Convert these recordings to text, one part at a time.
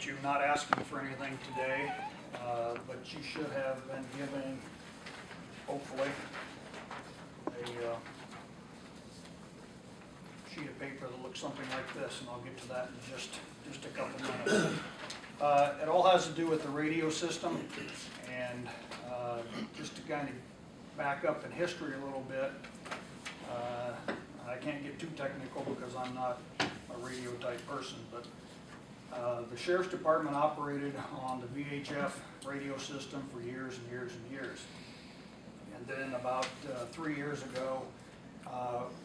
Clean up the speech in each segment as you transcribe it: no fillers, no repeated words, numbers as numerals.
you not asking for anything today, but you should have been given, hopefully, a sheet of paper that looks something like this, and I'll get to that in just a couple minutes. It all has to do with the radio system, and just to kind of back up in history a little bit, I can't get too technical because I'm not a radio type person, but the Sheriff's Department operated on the VHF radio system for years and years and years. And then about 3 years ago,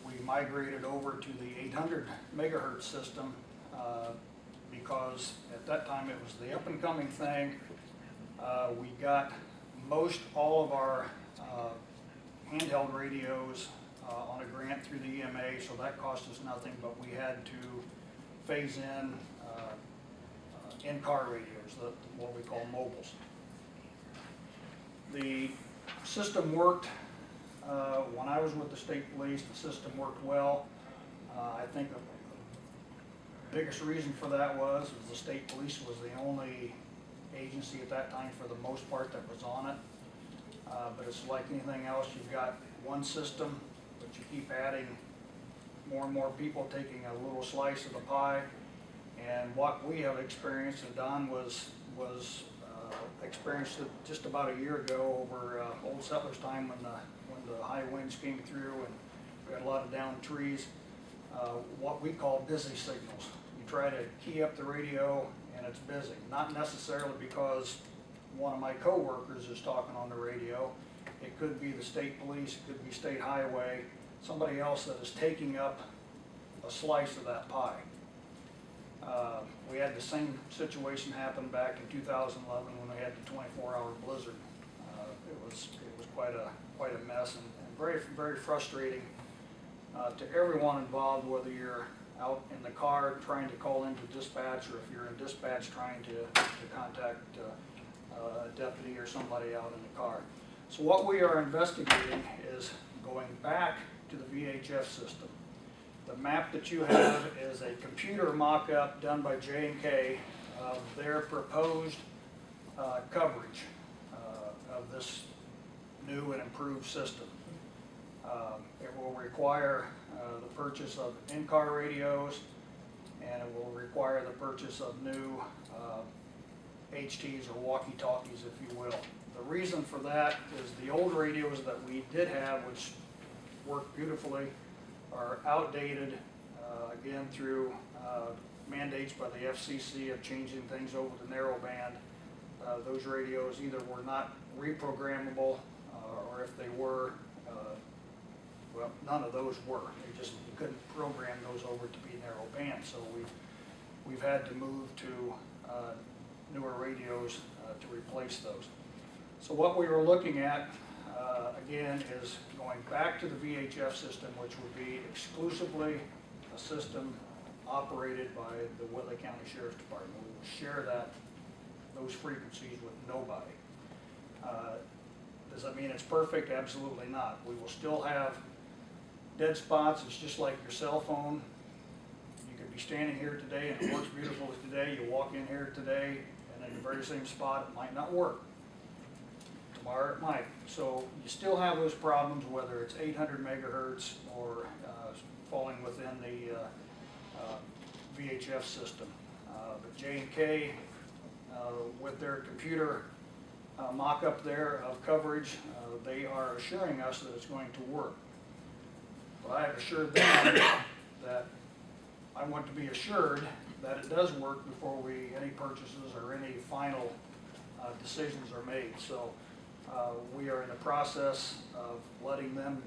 we migrated over to the 800 megahertz system because at that time it was the up and coming thing. We got most all of our handheld radios on a grant through the EMA, so that cost us nothing, but we had to phase in-car radios, what we call mobiles. The system worked, when I was with the state police, the system worked well. I think the biggest reason for that was the state police was the only agency at that time for the most part that was on it. But it's like anything else, you've got one system, but you keep adding more and more people taking a little slice of the pie. And what we have experienced, and Don was experienced it just about a year ago over Old Settlers time when the high winds came through and we had a lot of downed trees, what we call busy signals. You try to key up the radio and it's busy, not necessarily because one of my co-workers is talking on the radio. It could be the state police, it could be state highway, somebody else that is taking up a slice of that pie. We had the same situation happen back in 2011 when we had the 24-hour blizzard. It was quite a mess and very, very frustrating to everyone involved, whether you're out in the car trying to call into dispatch or if you're in dispatch trying to contact a deputy or somebody out in the car. So what we are investigating is going back to the VHF system. The map that you have is a computer mock-up done by J&K of their proposed coverage of this new and improved system. It will require the purchase of in-car radios, and it will require the purchase of new HTs or walkie-talkies, if you will. The reason for that is the old radios that we did have, which worked beautifully, are outdated, again through mandates by the FCC of changing things over to narrowband. Those radios either were not reprogrammable, or if they were, well, none of those were. You couldn't program those over to be narrowband. So we've had to move to newer radios to replace those. So what we were looking at, again, is going back to the VHF system, which would be exclusively a system operated by the Whitley County Sheriff's Department. We will share those frequencies with nobody. Does that mean it's perfect? Absolutely not. We will still have dead spots. It's just like your cell phone. You could be standing here today and it works beautifully today. You walk in here today and in the very same spot it might not work. Tomorrow it might. So you still have those problems, whether it's 800 megahertz or falling within the VHF system. But J&K, with their computer mock-up there of coverage, they are assuring us that it's going to work. But I have assured them that I want to be assured that it does work before any purchases or any final decisions are made. So we are in the process of letting them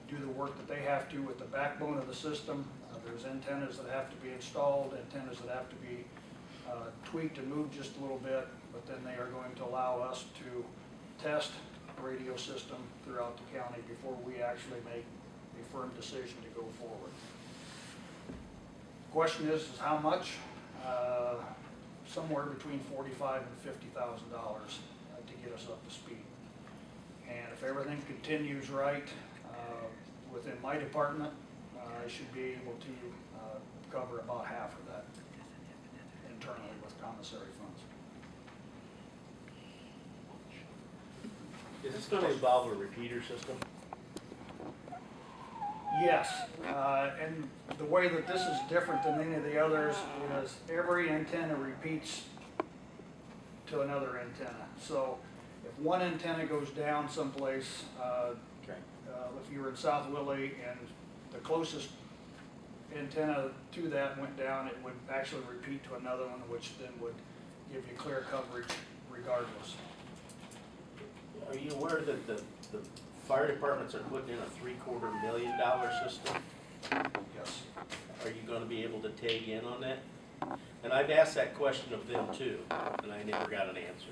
do the work that they have to with the backbone of the system. There's antennas that have to be installed, antennas that have to be tweaked and moved just a little bit, but then they are going to allow us to test the radio system throughout the county before we actually make a firm decision to go forward. The question is how much? Somewhere between $45,000 and $50,000 to get us up to speed. And if everything continues right within my department, I should be able to cover about half of that in internally with commissary funds. Is this gonna involve a repeater system? Yes, and the way that this is different than any of the others is every antenna repeats to another antenna. So if one antenna goes down someplace, Okay. if you were in South Willie and the closest antenna to that went down, it would actually repeat to another one, which then would give you clear coverage regardless. Are you aware that the fire departments are putting in a $750,000 system? Yes. Are you gonna be able to tag in on that? And I've asked that question of them too, and I never got an answer.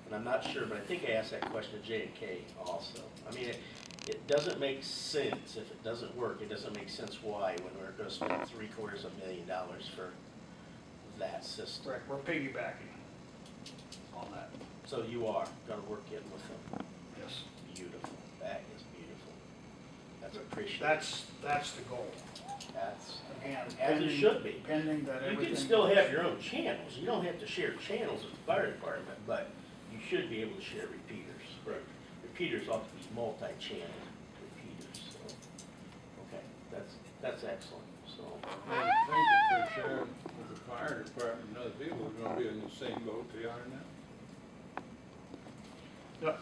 And I'm not sure, but I think I asked that question to J&K also. I mean, it doesn't make sense, if it doesn't work, it doesn't make sense why, when we're gonna spend $750,000 for that system. Correct, we're piggybacking on that. So you are gonna work in with them. Yes. Beautiful, that is beautiful. That's appreciated. That's the goal. That's, Again, as it should be. Pending that You everything. can still have your own channels, you don't have to share channels with the fire department, but you should be able to share repeaters. Correct. Repeaters ought to be multi-channel repeaters, so, okay, that's excellent, so. I would think if they're sharing with the fire department and other people, are gonna be in the same boat they are now. No,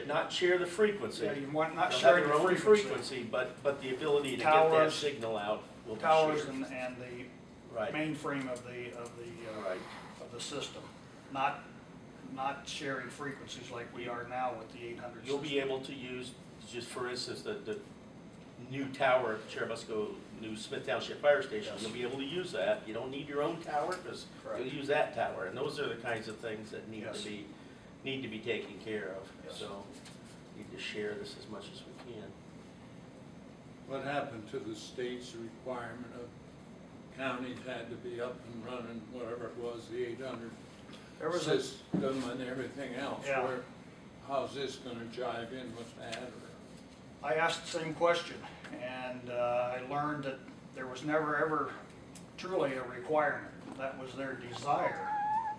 Not share the frequency. yeah, you want, not They'll sharing have the their own frequency. but the ability to get that Towers- signal out will be Towers shared. and the Right, mainframe of right. the system, not sharing frequencies like we are now with the 800 You'll system. be able to use, just for instance, the new tower at Cherubusco, new Smith Township Fire Station, Yes. you'll be able to use that. You don't need your own tower, because Correct. you'll use that tower, and those are the kinds of things that need Yes. to be taken care of. Yes. So, need to share this as much as we can. What happened to the state's requirement of counties had to be up and running, whatever it was, the 800 There was a, system and everything else? Yeah. How's this gonna jive in with that, or? I asked the same question, and I learned that there was never ever truly a requirement. That was their desire,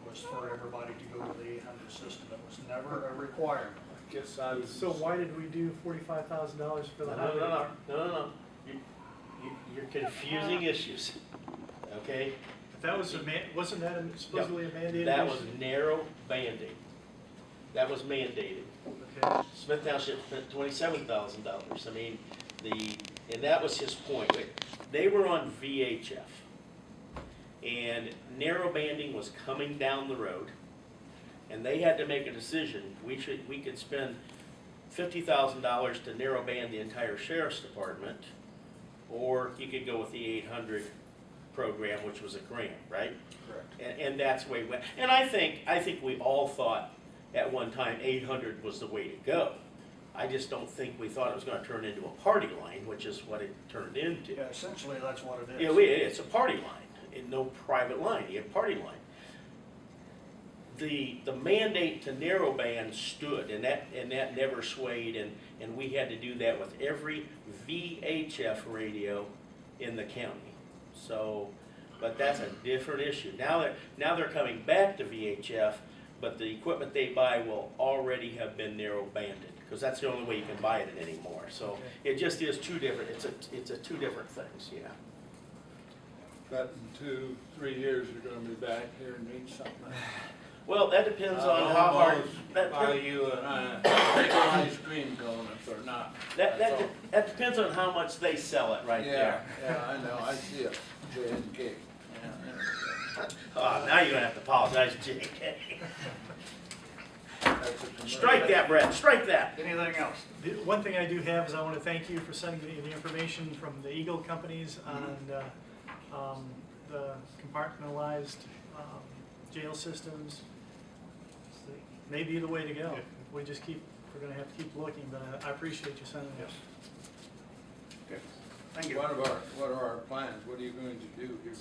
was for everybody to go to the 800 system. It was never a requirement. I guess I was. So why did we do $45,000 for the highway department? No. You're confusing issues, okay? If that was wasn't that supposedly a mandated That issue? was narrow banding. That was mandated. Okay. Smith Township spent $27,000. I mean, and that was his point. They were on VHF. And narrow banding was coming down the road. And they had to make a decision. We could spend $50,000 to narrow band the entire sheriff's department, or you could go with the 800 program, which was a grant, right? Correct. And that's the way it went. And I think we all thought at one time 800 was the way to go. I just don't think we thought it was going to turn into a party line, which is what it turned into. Yeah, essentially, that's what it is. Yeah, it's a party line, and no private line, you have party line. The mandate to narrow band stood, and that never swayed, and we had to do that with every VHF radio in the county. So, but that's a different issue. Now they're coming back to VHF, but the equipment they buy will already have been narrow banded, because that's the only way you can buy it anymore. So Okay. it just is two different. It's a two different things. Yeah. But in 2-3 years, you're gonna be back here and need something. Well, that depends on how hard. Almost That, buy you an ice cream cone if they're not. that That's all. depends on how much they sell it right there. Yeah, I know, I see it, J&K. Oh, now you're gonna have to apologize, JK. That's a commercial. Strike that, Brett. Strike that. Anything else? The one thing I do have is I want to thank you for sending me the information from the Eagle companies on the compartmentalized jail systems. Maybe the way to go. We're going to have to keep looking, but I appreciate you sending this. Okay. Thank you. What are our plans? What are you going to do here?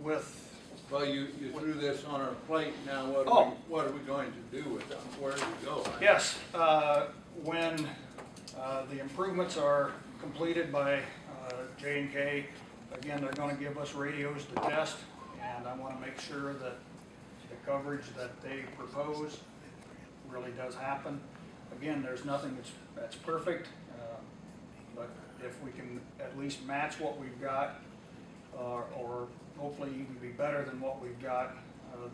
With, Well, you threw this on our plate, now what are we going to do with it? Where do we go? yes, when the improvements are completed by J&K, again, they're gonna give us radios to test, and I wanna make sure that the coverage that they propose really does happen. Again, there's nothing that's perfect, but if we can at least match what we've got, or hopefully even be better than what we've got,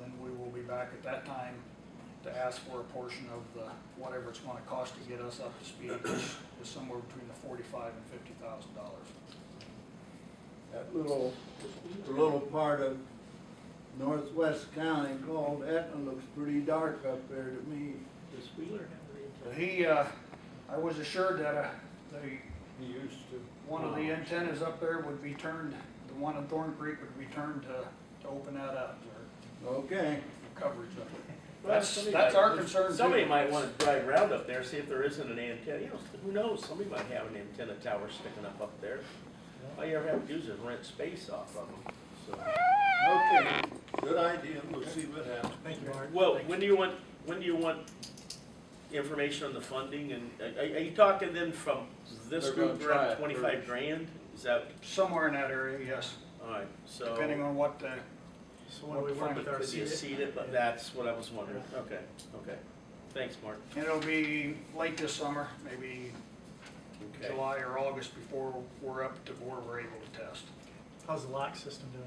then we will be back at that time to ask for a portion of the, whatever it's gonna cost to get us up to speed, which is somewhere between the $45,000 and $50,000. That little part of Northwest County called Etna looks pretty dark up there to me. Does Wheeler have the antenna? I was assured that He used to. one of the antennas up there would be turned, the one in Thorn Creek would be turned to open that up, or Okay, coverage of it. Well, somebody That's might- our concern too. Somebody might wanna drive around up there, see if there isn't an antenna, you know, who knows, somebody might have an antenna tower sticking up there. All you ever have to do is rent space off of them, so. okay, good idea, we'll see what happens. Thank you, Mark. Well, when do you want information on the funding, and are you talking then from this They're gonna group try around it 25 first. grand? Is that, Somewhere in that area, yes, alright, so. depending on what the, So when we work with our Could you seat, seed it, but that's what I was wondering, okay, okay. Thanks, Mark. and it'll be late this summer, maybe Okay. July or August before we're up to where we're able to test. how's the lock system doing?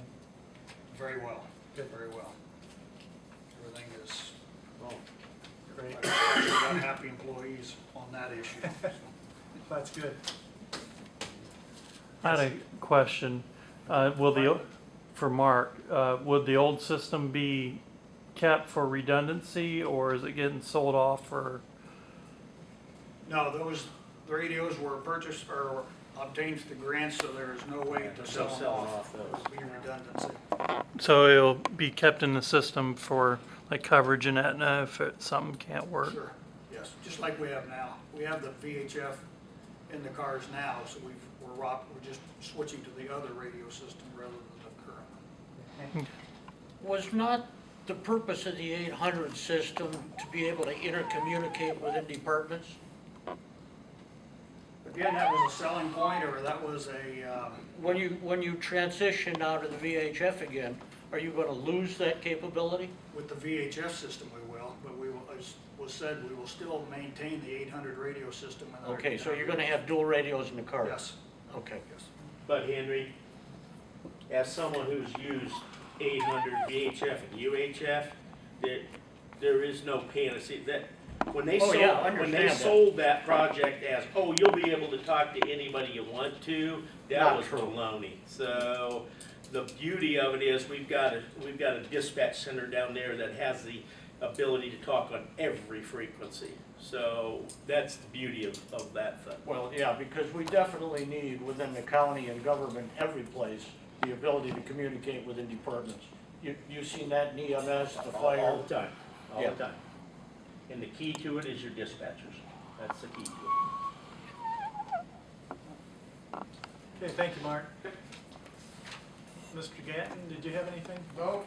Very well, Good. very well. Everything is, Oh, Great. I've got happy employees on that issue. That's good. I had a question. For Mark, would the old system be kept for redundancy, or is it getting sold off for? No, those radios were purchased or obtained through grants, so there is no way to No sell them selling off. off those. It would be redundancy. So it'll be kept in the system for like coverage in Aetna if something can't work? Sure, yes, just like we have now. We have the VHF in the cars now, so we're just switching to the other radio system rather than the current one. Was not the purpose of the 800 system to be able to intercommunicate within departments? Again, that was a selling point, or that was a, When you transition now to the VHF again, are you gonna lose that capability? with the VHF system we will, but we will, as was said, we will still maintain the 800 radio system. in our- Okay, so you're gonna have dual radios in the car? Yes, Okay. yes. But Henry, as someone who's used 800 VHF and UHF, there is no panacea. That when they Oh, sold yeah, I understand that. sold that project as, oh, you'll be able to talk to anybody you want to, that Not was true. baloney. So the beauty of it is we've got a dispatch center down there that has the ability to talk on every frequency. So that's the beauty of that thing. Well, yeah, because we definitely need within the county and government, every place, the ability to communicate within departments. You seen that in EMS, the fire? All the time, all Yeah. the time. And the key to it is your dispatchers. That's the key to it. Okay, thank you, Mark. Mr. Gatton, did you have anything? No,